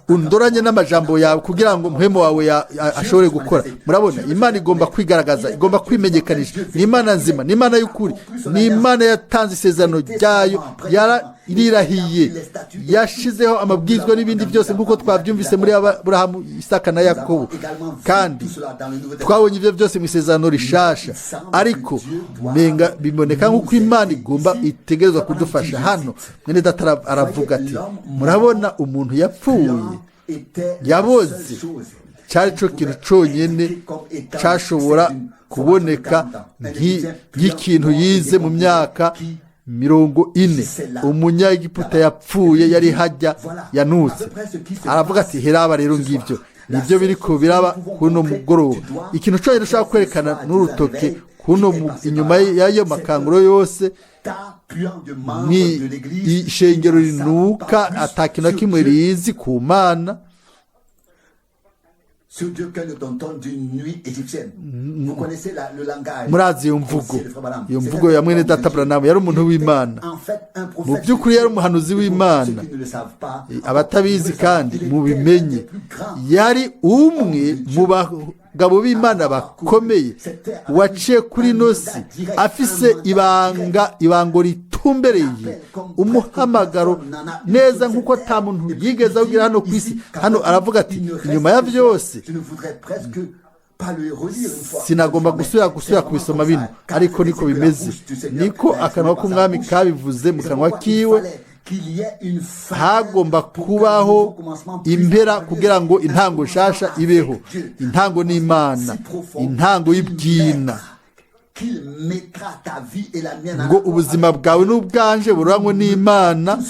undoranye n'amajambo yawe kugira ngo mpemu wawe ashobore gukora. Murabona, Imana igomba kwigaragaza, igomba kwimenyekanisha. Ni Imana nzima, ni Imana y'ukuri, ni Imana yatanze isezerano ryayo, yarirahiye, yashizeho amabwizwa n'ibindi byose nk'uko twabyumvise muri Aburahamu, Isaka na Yakobo, kandi twabonye ibyo byose mu isezerano rishasha. Ariko biboneka nk'uko Imana igomba itegerezwa kudufasha. Hano mwene data aravuga ati murabona, umuntu yapfuye, yaboze, cyari cyo kintu cyonyine cyashobora kuboneka nk'ikintu yize mu myaka 40. Umunyegiputa yapfuye, yari hajya yanutse. Aravuga ati heraba rero ngibyo nibyo biriko biraba kuno mugoroba. Ikintu cyonyine ushaka kwerekana n'urutoke kuno inyuma y'ayo makanguro yose ni ishengero rinuka, atakina kimwe rizi ku Mana. Murazi iyo mvugo ya mwene data Branham. Yari umuntu w'Imana, mu by'ukuri yari umuhanuzi w'Imana. Abatabizi kandi mubimenye, yari umwe mu bagabo b'Imana bakomeye, waciye kuri nosi afise ibango ritumbereye, umuhamagaro neza nk'uko ata muntu yigeze awugira hano ku isi. Hano aravuga ati inyuma ya byose sinagomba gusubira kubisoma bino, ariko niko bimeze, niko akanwa k'umwami kabivuze mu kanwa kiwe. Hagomba kubaho impera kugira ngo intango nshasha ibeho. Intango ni Imana, intango y'ibwina, ngo ubuzima bwawe n'ubwanje burangwe n'Imana.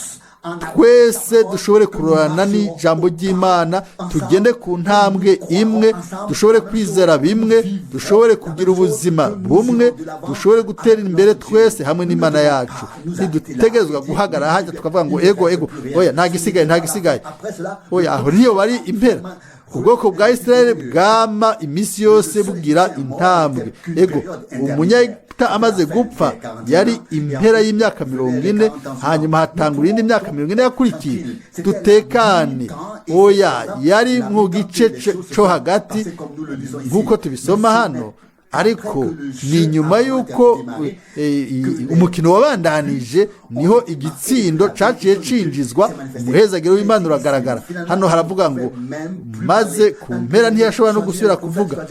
Twese dushobore kurorana n'ijambo ry'Imana, tugende ku ntambwe imwe, dushobore kwizera bimwe, dushobore kugira ubuzima bumwe, dushobore gutera imbere twese hamwe n'Imana yacu. Ntidutegerezwa guhagarara hajya tukavuga ngo ego oya ntagisigaye. Oya, aho niyo bari impera. Ubwoko bwa Israeli bwama iminsi yose bugira intambwe. Ego umunyegiputa amaze gupfa yari impera y'imyaka 40, hanyuma hatangura indi myaka 40 yakurikiye. Dutekane, oya, yari mu gice cyo hagati nk'uko tubisoma hano. Ariko ni nyuma y'uko umukino wabandanije niho igitsindo caciye cinjizwa, umuhezagiro w'Imana uragaragara. Hano haravuga ngo maze ku mpera ntiyashobora no gusubira kuvuga.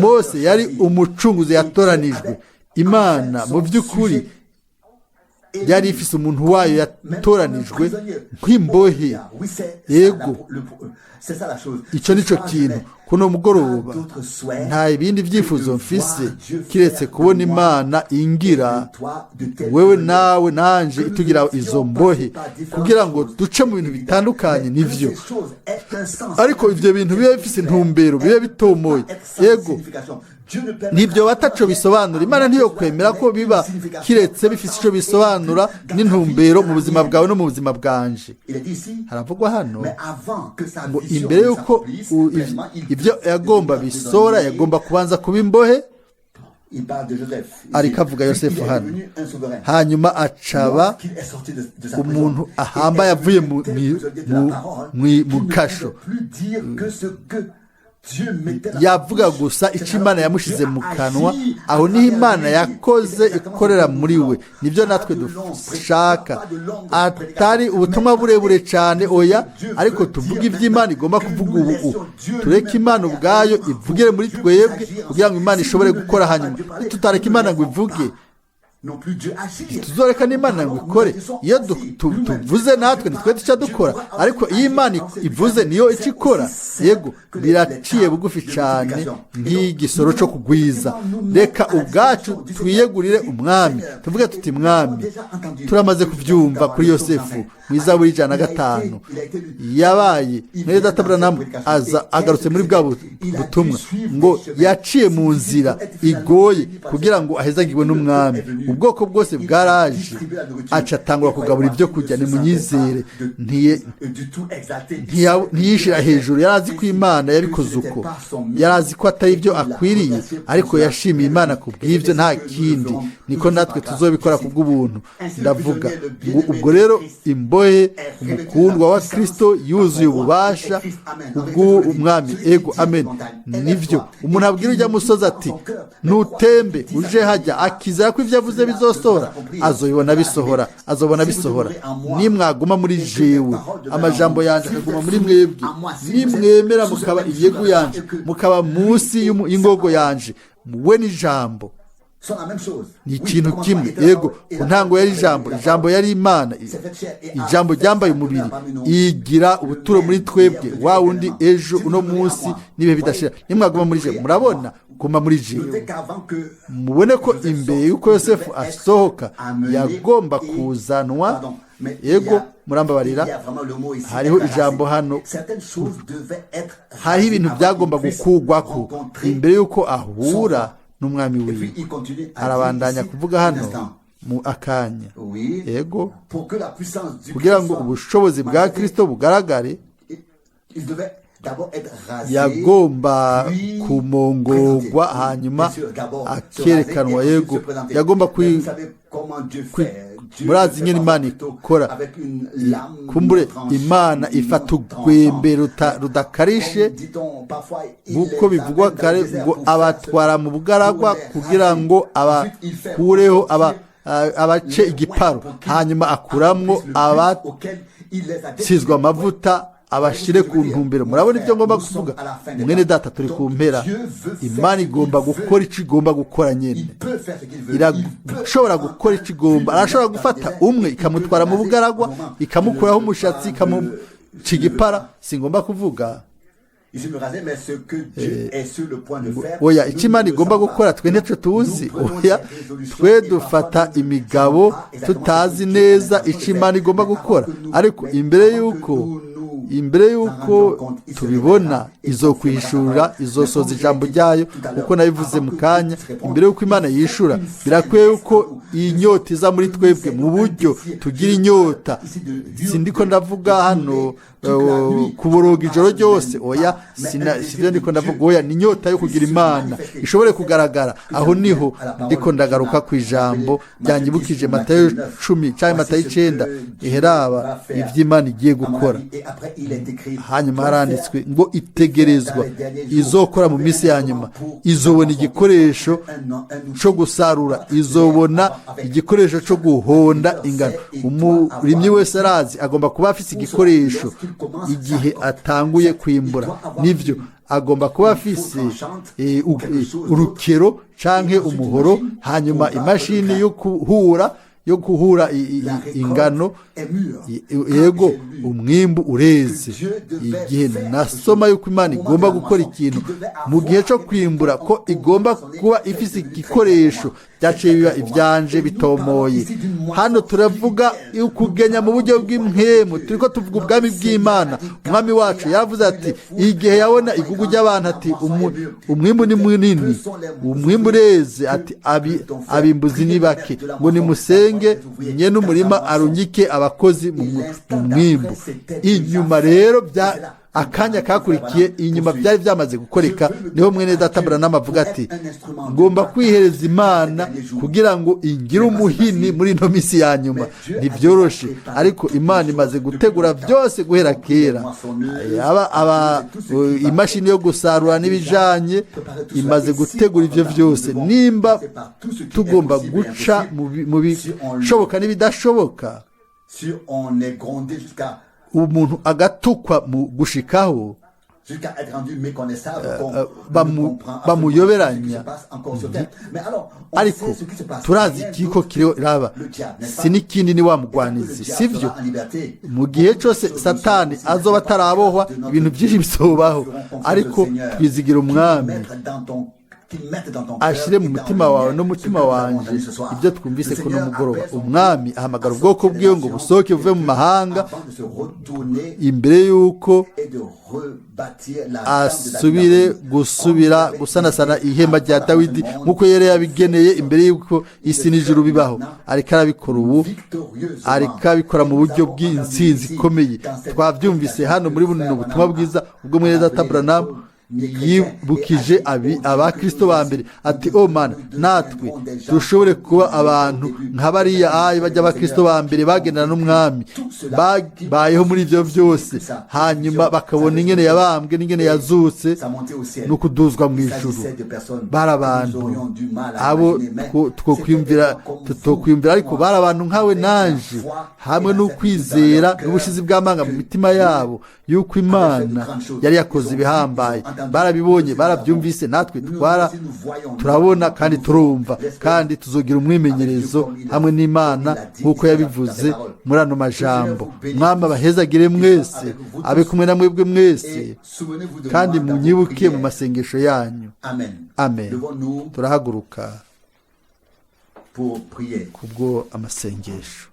Mose yari umucunguzi yatoranijwe. Imana mu by'ukuri yari ifise umuntu wayo yatoranijwe nk'imbohe. Yego, icyo nico kintu kuno mugoroba nta ibindi byifuzo mfise kiretse kubona imana ingira wewe nawe nanje itugira izo mbohe kugira ngo duce mu bintu bitandukanye n'ivyo, ariko ivyo bintu bibe bifise intumbero, bibe bitomoye. Yego nibyo bataco bisobanura, imana ntiyo kwemera ko biba kiretse bifise ico bisobanura n'intumbero mu buzima bwawe no mu buzima bwanje. Haravugwa hano ngo imbere yuko ibyo yagomba bisora yagomba kubanza kuba imbohe, ariko avuga Yosefu hano, hanyuma acaba umuntu ahamba yavuye mu kasho, yavuga gusa icyo imana yamushize mu kanwa. Aho niho imana yakoze ikorera muri we, nibyo natwe dushaka, atari ubutumwa burebure cyane oya, ariko tuvuge iby'imana igomba kuvuga ubu, tureke imana ubwayo ivugire muri twebwe kugira ngo imana ishobore gukora. Hanyuma tutareka imana ngo ivuge, tuzoreka n'imana ngo ikore. Iyo tuvuze natwe nitwe duca dukora, ariko iyo imana ivuze niyo icyo ikora. Yego biraciye bugufi cyane nk'igisoro cyo kugwiza. Reka ubwacu twiyegurire umwami, tuvuge tuti mwami, turamaze kubyumva kuri Yosefu mu Zaburi 105 yabaye mwene data Branham agarutse muri bwa butumwa ngo yaciye mu nzira igoye kugira ngo ahezagirwe n'umwami. Ubwoko bwose bwaraje, aca atangura kugabura ibyo kurya. Ni munyizere, ntiyishira hejuru. Yarazi ko imana yabikoze uko, yarazi ko atari ibyo akwiriye, ariko yashimiye imana ku bw'ibyo, nta kindi. Niko natwe tuzobikora ku bw'ubuntu. Ndavuga ubwo rero imbohe umukundwa wa Kristo yuzuye ububasha ubw'umwami. Ego amen. Nivyo umuntu abwira ujya musozi ati nutembe uje hajya, akizera ko ivyo yavuze bizosohora, azoyibona bisohora, azobona bisohora. Nimwaguma muri jewe, amajambo yanje akaguma muri mwebwe, nimwemera mukaba iyegu yanje, mukaba munsi y'ingogo yanje, muwe n'ijambo ni ikintu kimwe. Yego ku ntango yari ijambo yari imana, ijambo ryambaye umubiri, igira ubuturo muri twebwe, wa wundi ejo uno munsi nibe bidashira. Nimwaguma muri jewe, murabona guma muri jewe. Mubone ko imbere yuko Yosefu asohoka yagomba kuzanwa. Yego murambabarira, hariho ijambo hano, hariho ibintu byagomba gukugwako imbere yuko ahura n'umwami wiwe. Arabandanya kuvuga hano mu akanya. Yego kugira ngo ubushobozi bwa Kristo bugaragare, yagomba kumongogwa hanyuma akerekanwa. Yego yagomba murazi nyine imana ikora. Kumbure imana ifata urwembe rudakarishe nk'uko bivugwa kare, ngo abatwara mu bugaragwa kugira ngo abakureho abace igiparo, hanyuma akuramwo abatizwa amavuta abashire ku ntumbero. Murabona ibyo ngomba kuvuga mwene data, turi ku mpera. Imana igomba gukora icyo igomba gukora nyene, irashobora gukora icyo igomba. Arashobora gufata umwe ikamutwara mu bugaragwa, ikamukuraho umushatsi, ikamuca igipara. Singomba kuvuga oya icyo Imana igomba gukora twe ntacyo tuzi. Oya twe dufata imigabo tutazi neza icyo Imana igomba gukora, ariko imbere yuko tubibona izokwishura, izosoza ijambo ryayo uko nabivuze mu kanya. Imbere yuko Imana yishura, birakwiye yuko iyi nyota iza muri twebwe mu buryo tugira inyota. Sindiko ndavuga hano kuboroga ijoro ryose, oya sivyo ndiko ndavuga. Oya ni inyota yo kugira Imana ishobore kugaragara. Aho niho ndiko ndagaruka ku ijambo ryanyibukije Matayo 10 cyangwa Matayo 9 iheraba ivy'Imana igiye gukora. Hanyuma haranditswe ngo itegerezwa izokora mu minsi ya nyuma, izobona igikoresho cyo gusarura, izobona igikoresho cyo guhonda ingano. Umurimyi wese arazi agomba kuba afite igikoresho igihe atanguye kwimbura. Nivyo agomba kuba afise urukero canke umuhoro, hanyuma imashini yo kuhura yo guhura ingano yego umwimbu ureze. Igihe nasoma yuko Imana igomba gukora ikintu mu gihe cyo kwimbura, ko igomba kuba ifite igikoresho byaciye biba ibyanje bitomoye. Hano turavuga ukugenya mu buryo bw'impwemu, turiko tuvuga ubwami bw'Imana. Umwami wacu yavuze ati igihe yabona igugu ry'abantu ati umwimbu ni munini, umwimbu ureze, ati abimbuzi ni bake, ngo nimusenge nyene umurima arunyike abakozi mu mwimbu. Inyuma rero akanya kakurikiye, inyuma byari byamaze gukoreka, niho mwene data Branham avuga ati ngomba kwihereza Imana kugira ngo ingire umuhini muri ino misi ya nyuma. Ntibyoroshe, ariko Imana imaze gutegura byose guhera kera. Imashini yo gusarura n'ibijanye imaze gutegura ibyo byose. Nimba tugomba guca mu bishoboka n'ibidashoboka, umuntu agatukwa mu gushikaho bamuyoberanya. Ariko turazi kiko kiraba si n'ikindi ni wa mugwanizi, sivyo? Mu gihe cyose Satani azoba atarabohwa, ibintu byinshi bisobaho, ariko twizigira Umwami ashire mu mutima wawe n'umutima wanje ibyo twumvise ko n'umugoroba. Umwami ahamagara ubwoko bwiwe ngo busohoke buve mu mahanga imbere y'uko asubire gusanasana ihema rya Dawidi nk'uko yari yabigeneye imbere y'uko isi n'ijuru bibaho. Ariko arabikora ubu, ariko abikora mu buryo bw'intsinzi ikomeye. Twabyumvise hano muri buno butumwa bwiza ubwo mwene data Branham yibukije abakristo ba mbere ati Mana, natwe dushobore kuba abantu nk'abariya bajya abakristo ba mbere bagendana n'Umwami, bayeho muri ibyo byose, hanyuma bakabona ingene yabambwe n'ingene yazutse no kuduzwa mu ijuru. Bari abantu abo twokwiyumvira, ariko bari abantu nkawe nanje, hamwe n'ukwizera n'ubushizi bw'amanga mu mitima yabo yuko Imana yari yakoze ibihambaye. Barabibonye, barabyumvise, natwe turabona kandi turumva, kandi tuzogira umwimenyerezo hamwe n'Imana nk'uko yabivuze muri ano majambo. Mwami abahezagire mwese, abe kumwe na mwebwe mwese, kandi munyibuke mu masengesho yanyu. Amen. Turahaguruka kubwo amasengesho.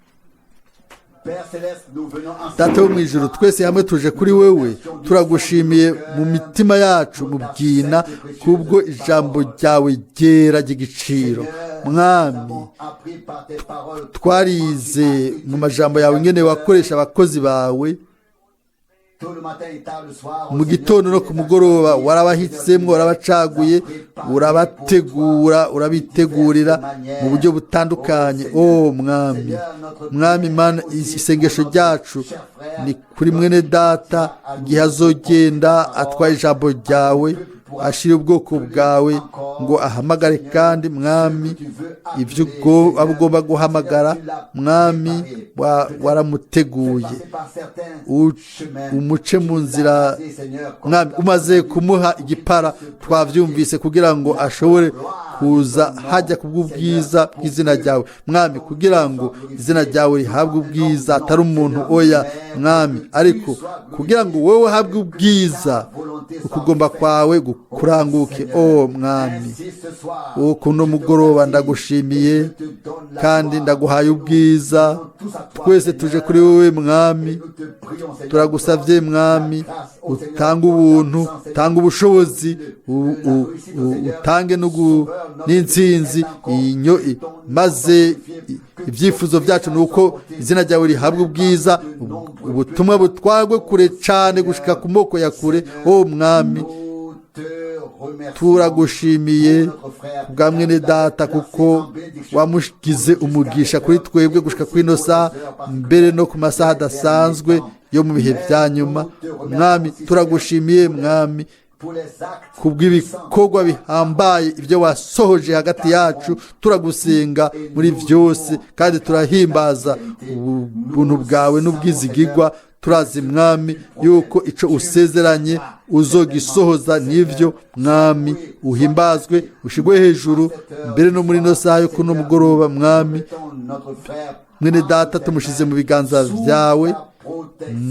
Data wo mu ijuru, twese hamwe tuje kuri wewe, turagushimiye mu mitima yacu mu bwina kubwo ijambo ryawe ryera ry'igiciro. Mwami, twarize mu majambo yawe ingene wakoresha abakozi bawe mu gitondo no ku mugoroba. Warabahitsemwo, warabacaguye, urabategura, urabitegurira mu buryo butandukanye. Mwami Imana, isengesho ryacu ni kuri mwene data igihe azogenda atwaye ijambo ryawe, ashire ubwoko bwawe ngo ahamagare, kandi Mwami ibyo ugomba guhamagara, Mwami waramuteguye, umuce mu nzira. Mwami umaze kumuha igipara, twavyumvise, kugira ngo ashobore kuza hajya kubw'ubwiza bw'izina ryawe. Mwami, kugira ngo izina ryawe rihabwe ubwiza, atari umuntu oya Mwami, ariko kugira ngo wowe uhabwe ubwiza, ukugomba kwawe kuranguke. Mwami, kuno mugoroba ndagushimiye kandi ndaguhaye ubwiza. Twese tuje kuri wowe Mwami, turagusavye Mwami, utanga ubuntu, utanga ubushobozi, utange n'intsinzi, maze ibyifuzo byacu ni uko izina ryawe rihabwa ubwiza, ubutumwa butwagwe kure cyane gushika ku moko ya kure. Mwami, turagushimiye bwa mwene data, kuko wamugize umugisha kuri twebwe gushika kwino saa, mbere no ku masaha adasanzwe yo mu bihe bya nyuma. Mwami, turagushimiye Mwami kubw'ibikorwa bihambaye ibyo wasohoje hagati yacu. Turagusenga muri byose, kandi turahimbaza ubuntu bwawe n'ubwizigirwa. turazi mwami yuko ico usezeranye uzogisohoza n'ivyo mwami uhimbazwe ushigwe hejuru mbere no muri no saha yo kuno mugoroba mwami mwene data tumushize mu biganza vyawe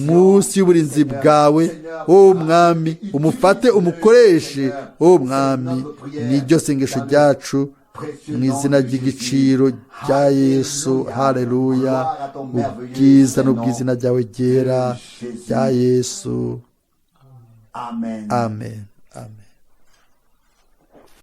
munsi y'uburinzi bwawe o mwami umufate umukoreshe o mwami niryo sengesho ryacu mu izina ry'igiciro rya Yesu haleluya ubwiza n'ubwizina ryawe ryera rya Yesu amen amen.